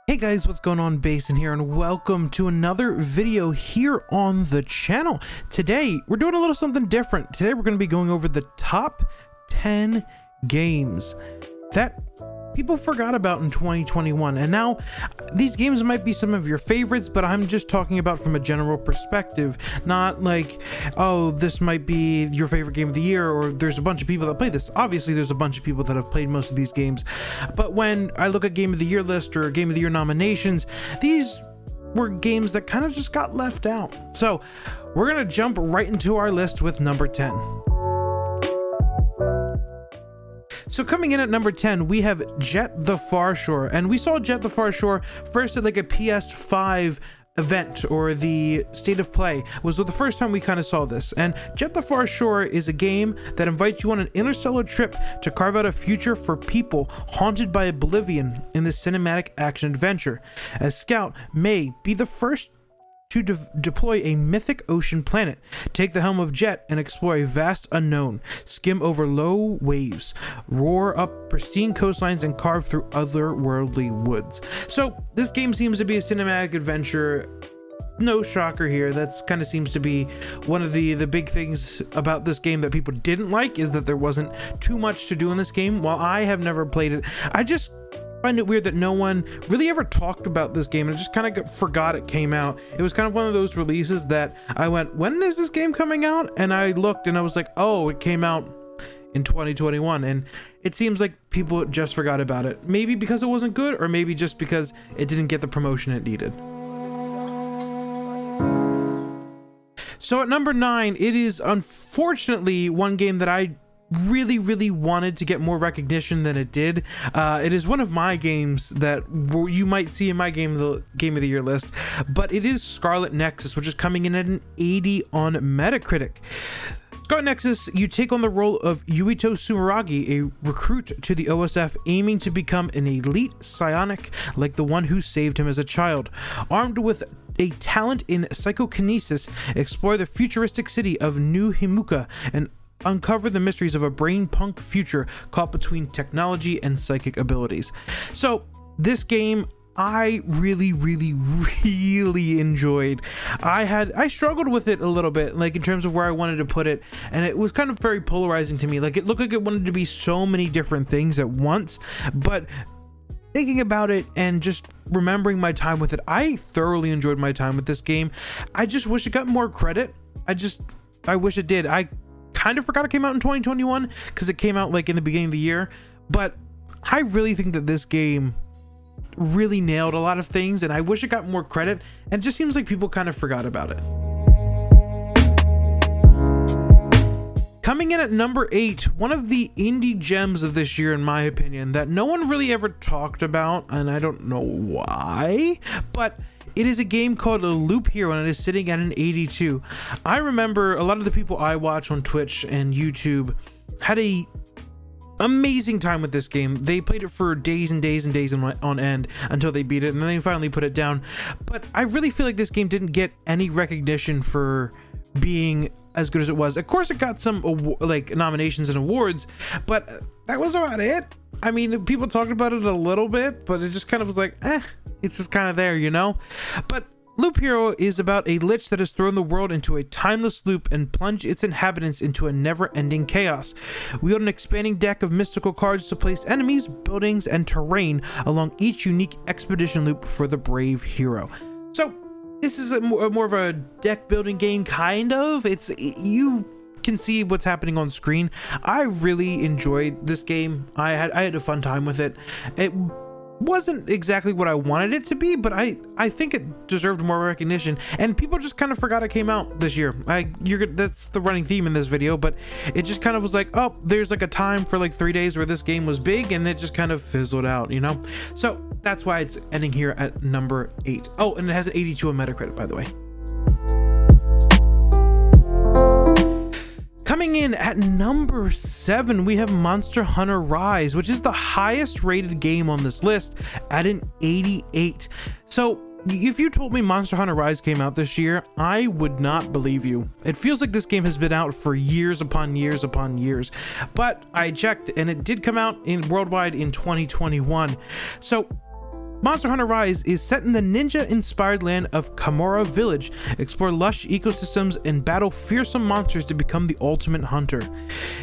Hey guys, what's going on? Basin here, and welcome to another video here on the channel. Today we're doing a little something different. Today we're going to be going over the top 10 games that people forgot about in 2021, and now these games might be some of your favorites, but I'm just talking about from a general perspective, not like, oh, this might be your favorite game of the year, or there's a bunch of people that play this. Obviously there's a bunch of people that have played most of these games, but when I look at game of the year list or game of the year nominations, these were games that kind of just got left out. So we're gonna jump right into our list with number 10. So coming in at number 10, we have Jet the Far Shore, and we saw Jet the Far Shore first at like a PS5 event, or the State of Play was the first time we kind of saw this. And Jet the Far Shore is a game that invites you on an interstellar trip to carve out a future for people haunted by oblivion in this cinematic action adventure. As Scout, May be the first to deploy a mythic ocean planet, take the helm of Jet and explore a vast unknown, skim over low waves, roar up pristine coastlines, and carve through otherworldly woods. So this game seems to be a cinematic adventure. No shocker here. That's kind of seems to be one of the big things about this game that people didn't like, is that there wasn't too much to do in this game. While I have never played it, I just find it weird that no one really ever talked about this game, and just kind of forgot it came out. It was kind of one of those releases that I went, when is this game coming out? And I looked and I was like, oh, it came out in 2021. And it seems like people just forgot about it, maybe because it wasn't good, or maybe just because it didn't get the promotion it needed. So at number 9, it is unfortunately one game that I really wanted to get more recognition than it did. It is one of my games that you might see in my game of the year list, but it is Scarlet Nexus, which is coming in at an 80 on Metacritic. Scarlet Nexus, you take on the role of Yuito Sumeragi, a recruit to the OSF aiming to become an elite psionic like the one who saved him as a child. Armed with a talent in psychokinesis, explore the futuristic city of New Himuka and uncover the mysteries of a brain punk future caught between technology and psychic abilities. So this game I really enjoyed. I struggled with it a little bit, like in terms of where I wanted to put it, and it was kind of very polarizing to me. Like it looked like it wanted to be so many different things at once, but thinking about it and just remembering my time with it, I thoroughly enjoyed my time with this game. I just wish it got more credit. I wish it did. I kind of forgot it came out in 2021 because it came out like in the beginning of the year, but I really think that this game really nailed a lot of things, and I wish it got more credit, and it just seems like people kind of forgot about it. Coming in at number 8, one of the indie gems of this year in my opinion that no one really ever talked about, and I don't know why, but it is a game called Loop Hero, and it is sitting at an 82. I remember a lot of the people I watch on Twitch and YouTube had a amazing time with this game. They played it for days and days and days on end until they beat it, and then they finally put it down. But I really feel like this game didn't get any recognition for being as good as it was. Of course, it got some like nominations and awards, but that was about it. I mean, people talked about it a little bit, but it just kind of was like, it's just kind of there, you know? But Loop Hero is about a lich that has thrown the world into a timeless loop and plunged its inhabitants into a never-ending chaos. Wield an expanding deck of mystical cards to place enemies, buildings, and terrain along each unique expedition loop for the brave hero. So this is more of a deck building game, kind of. You can see what's happening on screen. I really enjoyed this game. I had a fun time with it. It wasn't exactly what I wanted it to be, but I think it deserved more recognition, and people just kind of forgot it came out this year. That's the running theme in this video, but it just kind of was like, oh, there's like a time for like 3 days where this game was big, and it just kind of fizzled out, you know? So that's why it's ending here at number 8. Oh, and it has an 82 on Metacritic, by the way. Coming in at number 7, we have Monster Hunter Rise, which is the highest rated game on this list at an 88. So if you told me Monster Hunter Rise came out this year, I would not believe you. It feels like this game has been out for years upon years upon years, but I checked and it did come out worldwide in 2021. So Monster Hunter Rise is set in the ninja-inspired land of Kamora Village. Explore lush ecosystems and battle fearsome monsters to become the ultimate hunter.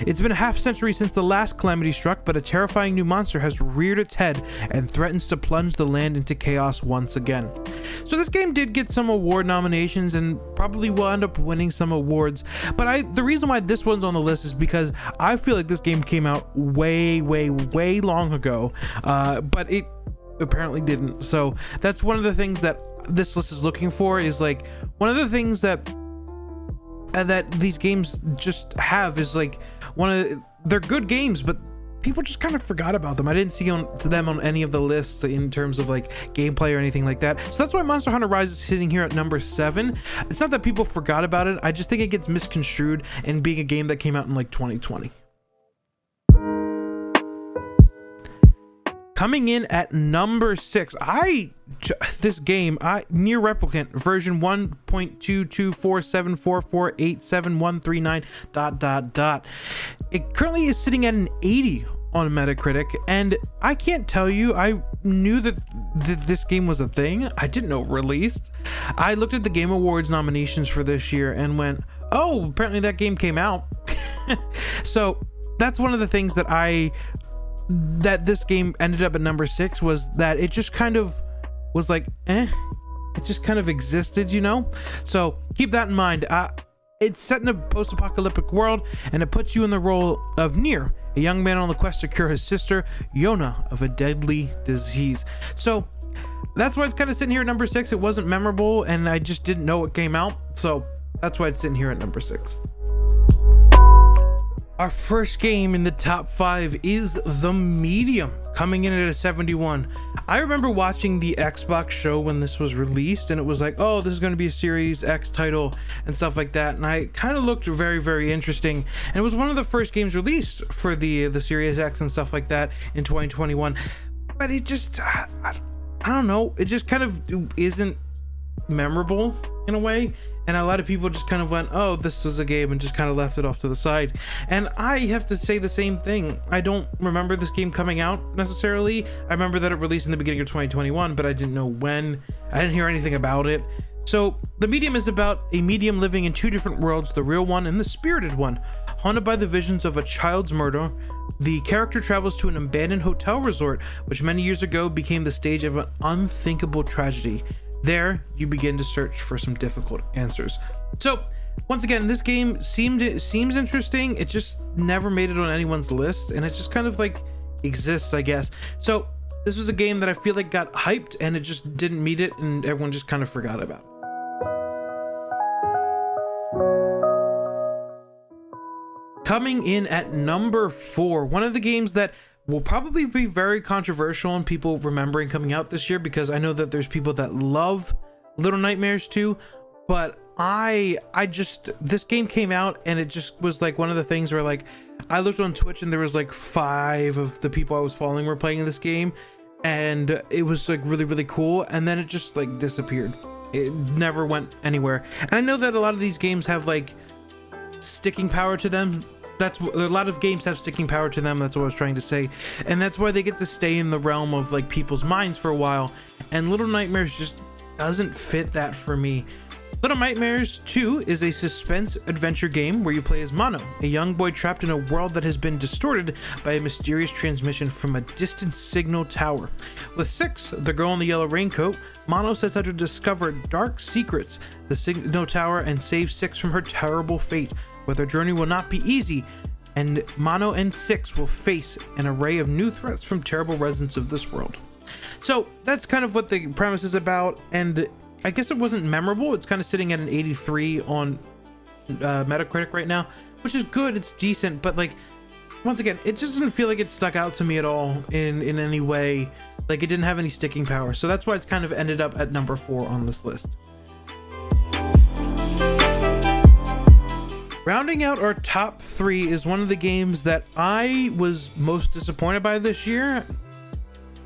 It's been a half-century since the last calamity struck, but a terrifying new monster has reared its head and threatens to plunge the land into chaos once again. So this game did get some award nominations and probably will end up winning some awards, but the reason why this one's on the list is because I feel like this game came out way long ago, but it apparently didn't. So that's one of the things that this list is looking for, is like one of the things that these games just have is like they're good games, but people just kind of forgot about them. I didn't see them on any of the lists in terms of like gameplay or anything like that. So that's why Monster Hunter Rise is sitting here at number 7. It's not that people forgot about it, I just think it gets misconstrued in being a game that came out in like 2020. Coming in at number 6, this game, Nier Replicant version 1.22474487139 ... It currently is sitting at an 80 on Metacritic, and I can't tell you, I knew that this game was a thing. I didn't know it released. I looked at the Game Awards nominations for this year and went, oh, apparently that game came out. So that's one of the things that this game ended up at number 6, was that it just kind of was like, it just kind of existed, you know? So keep that in mind. It's set in a post-apocalyptic world, and it puts you in the role of Nier, a young man on the quest to cure his sister, Yona, of a deadly disease. So that's why it's kind of sitting here at number 6. It wasn't memorable, and I just didn't know it came out. So that's why it's sitting here at number 6. Our first game in the top 5 is The Medium, coming in at a 71. I remember watching the Xbox show when this was released, and it was like, oh, this is going to be a Series X title and stuff like that, and I kind of looked very interesting, and it was one of the first games released for the Series X and stuff like that in 2021. But it just, I don't know, it just kind of isn't memorable in a way. And a lot of people just kind of went, oh, this was a game, and just kind of left it off to the side. And I have to say the same thing. I don't remember this game coming out necessarily. I remember that it released in the beginning of 2021, but I didn't know when. I didn't hear anything about it. So The Medium is about a medium living in 2 different worlds, the real one and the spirited one. Haunted by the visions of a child's murder, the character travels to an abandoned hotel resort, which many years ago became the stage of an unthinkable tragedy. There, you begin to search for some difficult answers. So, once again, this game seems interesting. It just never made it on anyone's list, and it just kind of like exists, I guess. So, this was a game that I feel like got hyped, and it just didn't meet it, and everyone just kind of forgot about it. Coming in at number 4, one of the games that will probably be very controversial in people remembering coming out this year, because I know that there's people that love Little Nightmares 2, but this game came out, and it just was like one of the things where, like, I looked on Twitch and there was like 5 of the people I was following were playing this game, and it was like really cool, and then it just like disappeared. It never went anywhere. And I know that a lot of these games have like sticking power to them. A lot of games have sticking power to them. That's what I was trying to say, and that's why they get to stay in the realm of like people's minds for a while. And Little Nightmares just doesn't fit that for me. Little Nightmares 2 is a suspense adventure game where you play as Mono, a young boy trapped in a world that has been distorted by a mysterious transmission from a distant signal tower. With Six, the girl in the yellow raincoat, Mono sets out to discover dark secrets, the signal tower, and save Six from her terrible fate. But their journey will not be easy, and Mono and Six will face an array of new threats from terrible residents of this world. So that's kind of what the premise is about, and I guess it wasn't memorable. It's kind of sitting at an 83 on Metacritic right now, which is good. It's decent, but like, once again, it just didn't feel like it stuck out to me at all in any way. Like, it didn't have any sticking power. So that's why it's kind of ended up at number 4 on this list. Rounding out our top 3 is one of the games that I was most disappointed by this year,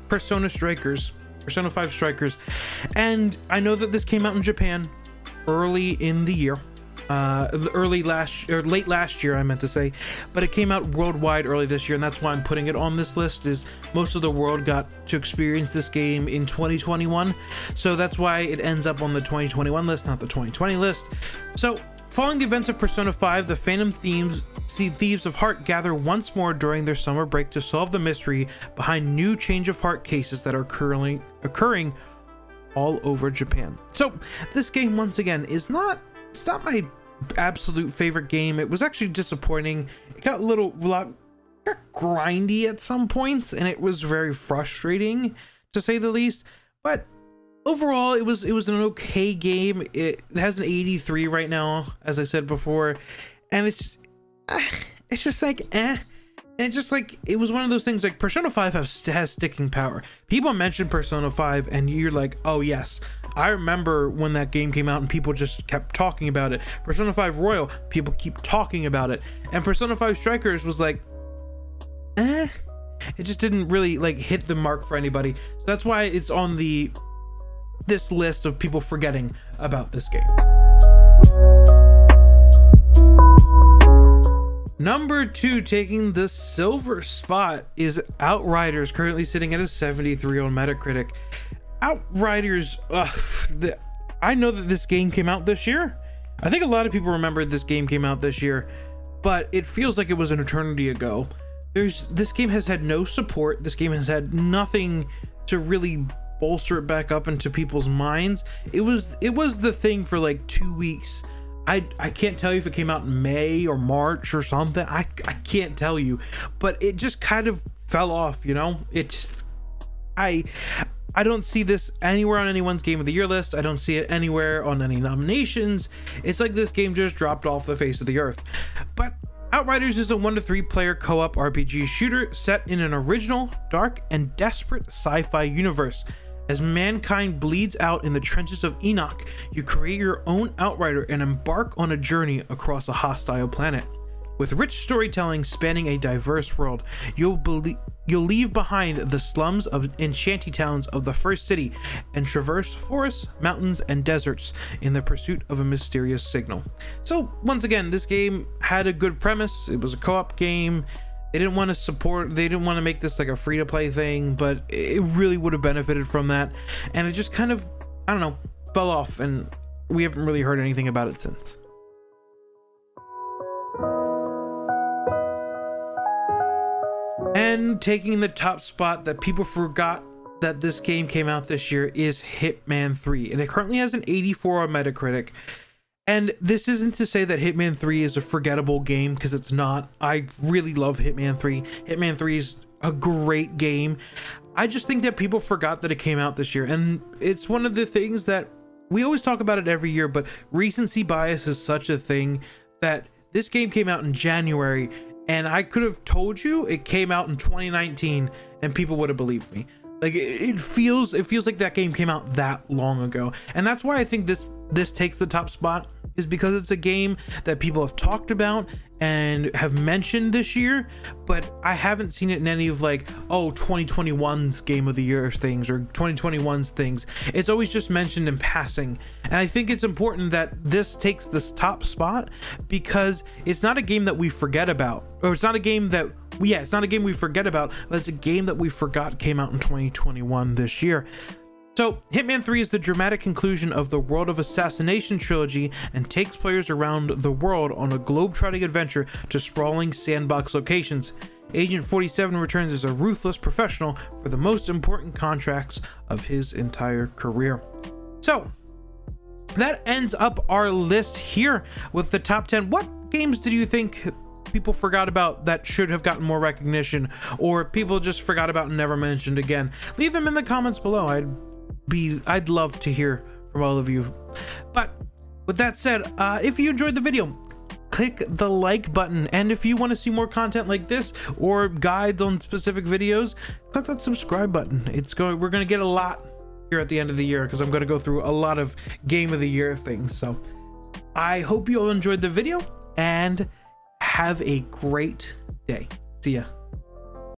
Persona 5 Strikers. And I know that this came out in Japan early in the year, late last year, I meant to say, but it came out worldwide early this year, and that's why I'm putting it on this list. Is most of the world got to experience this game in 2021, so that's why it ends up on the 2021 list, not the 2020 list. So following the events of Persona 5, the Phantom Thieves of Heart gather once more during their summer break to solve the mystery behind new Change of Heart cases that are currently occurring all over Japan. So this game, once again, it's not my absolute favorite game. It was actually disappointing. It got a lot grindy at some points, and it was very frustrating to say the least. But overall, it was an okay game. It has an 83 right now, as I said before, and it's just like eh. And it's just like, it was one of those things like Persona 5 has sticking power. People mention Persona 5 and you're like, oh yes, I remember when that game came out and people just kept talking about it. Persona 5 Royal, people keep talking about it. And Persona 5 Strikers was like, eh. It just didn't really like hit the mark for anybody. So that's why it's on this list of people forgetting about this game. Number 2, taking the silver spot, is Outriders, currently sitting at a 73 on Metacritic. Outriders, I know that this game came out this year. I think a lot of people remember this game came out this year, but it feels like it was an eternity ago. This game has had no support. This game has had nothing to really bolster it back up into people's minds. It was the thing for like 2 weeks. I can't tell you if it came out in May or March or something. I can't tell you, but it just kind of fell off, you know? It just, I don't see this anywhere on anyone's Game of the Year list. I don't see it anywhere on any nominations. It's like this game just dropped off the face of the earth. But Outriders is a 1 to 3 player co-op RPG shooter set in an original, dark, and desperate sci-fi universe. As mankind bleeds out in the trenches of Enoch, you create your own Outrider and embark on a journey across a hostile planet. With rich storytelling spanning a diverse world, you'll leave behind the slums and shantytowns of the first city and traverse forests, mountains, and deserts in the pursuit of a mysterious signal. So once again, this game had a good premise. It was a co-op game. They didn't want to make this like a free-to-play thing, but it really would have benefited from that. And it just kind of, I don't know, fell off, and we haven't really heard anything about it since. And taking the top spot that people forgot that this game came out this year is Hitman 3, and it currently has an 84 on Metacritic. And this isn't to say that Hitman 3 is a forgettable game, because it's not. I really love Hitman 3. Hitman 3 is a great game. I just think that people forgot that it came out this year, and it's one of the things that we always talk about it every year, but recency bias is such a thing that this game came out in January, and I could have told you it came out in 2019 and people would have believed me. Like it feels like that game came out that long ago. And that's why I think this takes the top spot, is because it's a game that people have talked about and have mentioned this year, but I haven't seen it in any of like, oh, 2021's Game of the Year things or 2021's things. It's always just mentioned in passing. And I think it's important that this takes this top spot, because it's not a game that we forget about, or it's not a game that, yeah, it's not a game we forget about, but it's a game that we forgot came out in 2021 this year. So, Hitman 3 is the dramatic conclusion of the World of Assassination trilogy and takes players around the world on a globe-trotting adventure to sprawling sandbox locations. Agent 47 returns as a ruthless professional for the most important contracts of his entire career. So, that ends up our list here with the top 10. What games did you think people forgot about that should have gotten more recognition, or people just forgot about and never mentioned again? Leave them in the comments below. I'd love to hear from all of you. But with that said, if you enjoyed the video, click the like button, and if you want to see more content like this or guides on specific videos, click that subscribe button. We're gonna get a lot here at the end of the year, because I'm going to go through a lot of Game of the Year things. So I hope you all enjoyed the video and have a great day. See ya.